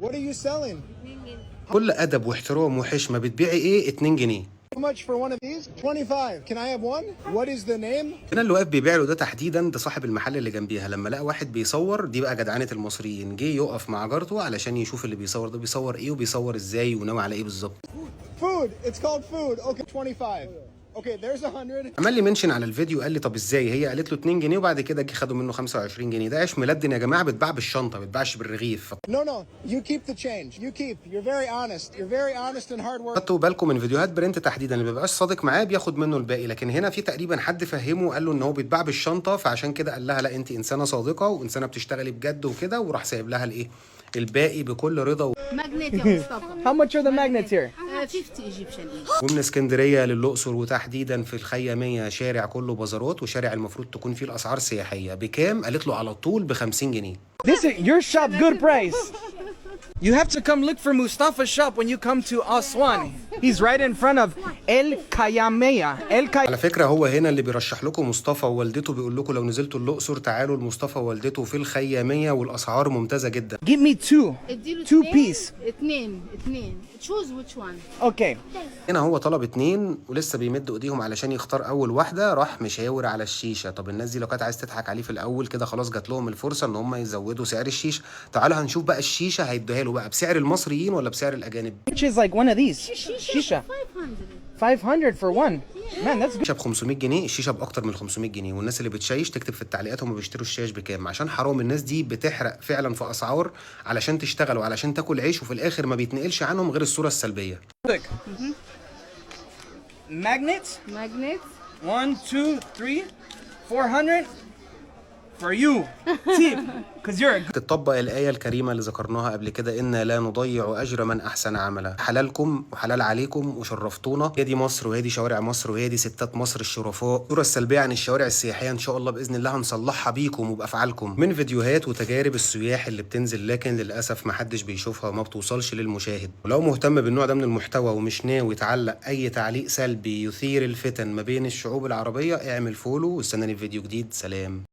What are you selling? كل ادب واحترام وحشمه، بتبيعي ايه؟ 2 جنيه. How much for one of these? 25. Can I have one? What is the name? هنا اللي واقف بيبيع له ده تحديدا ده صاحب المحل اللي جنبيها، لما لقى واحد بيصور، دي بقى جدعنه المصريين، جه يقف مع جارته علشان يشوف اللي بيصور ده بيصور ايه وبيصور ازاي وناوي على ايه بالظبط. Food. It's called food. Okay, 25. Okay, there's 100. عمل لي منشن على الفيديو، قال لي طب ازاي؟ هي قالت له 2 جنيه وبعد كده جه خدوا منه 25 جنيه. ده عيش ملدن يا جماعه، بيتباع بالشنطه، ما بيتباعش بالرغيف. No. You keep the change. You keep. You're very honest. You're very honest and hard work. خدتوا بالكم من فيديوهات برنت تحديدا اللي بيبقاش صادق معاه بياخد منه الباقي، لكن هنا في تقريبا حد فهمه وقال له ان هو بيتباع بالشنطه، فعشان كده قال لها لا انت انسانه صادقه وانسانه بتشتغلي بجد وكده، وراح سايب لها الايه؟ الباقي بكل رضا. ماجنت يا مصطفى. How much are the magnets here? 50 Egyptian. ومن اسكندريه للاقصر وتحديدا في الخياميه شارع كله بازارات، وشارع المفروض تكون فيه الاسعار سياحيه. بكام؟ قالت له على طول ب 50 جنيه. This is your shop, good price. You have to come look for Mustafa's shop when you come to Aswan. He's right in front of El Kayameya. على فكره هو هنا اللي بيرشح لكم مصطفى ووالدته، بيقول لكم لو نزلتوا الاقصر تعالوا لمصطفى ووالدته في الخياميه والاسعار ممتازه جدا. Give me two. اديله Two اتنين. piece. اتنين. Choose which one. Okay. هنا هو طلب 2 ولسه بيمد ايديهم علشان يختار اول واحده، راح مشاور على الشيشه. طب الناس دي لو كانت عايز تضحك عليه في الاول كده خلاص جات لهم الفرصه ان هم يزودوا سعر الشيشه. تعالوا هنشوف بقى الشيشه هيدوها له بقى بسعر المصريين ولا بسعر الاجانب. Which is like one of these. Shisha. 500 for one. Man, that's good. الشيشه ب 500 جنيه، الشيشه باكتر من 500 جنيه. والناس اللي بتشيش تكتب في التعليقات هم بيشتروا الشاش بكام، عشان حرام الناس دي بتحرق فعلا في اسعار علشان تشتغل وعلشان تاكل عيش، وفي الاخر ما بيتنقلش عنهم غير الصوره السلبيه. Look. Magnets. Magnet. 1, 2, 3, 400 for you. Tip. Because you're a تطبق الآية الكريمة اللي ذكرناها قبل كده، إنا لا نضيع أجر من أحسن عملا. حلالكم وحلال عليكم وشرفتونا. هي دي مصر وهي دي شوارع مصر وهي دي ستات مصر الشرفاء. الصورة السلبية عن الشوارع السياحية إن شاء الله بإذن الله هنصلحها بيكم وبأفعالكم من فيديوهات وتجارب السياح اللي بتنزل، لكن للأسف محدش بيشوفها وما بتوصلش للمشاهد. ولو مهتم بالنوع ده من المحتوى ومش ناوي تعلق أي تعليق سلبي يثير الفتن ما بين الشعوب العربية، اعمل فولو واستناني في فيديو جديد. سلام.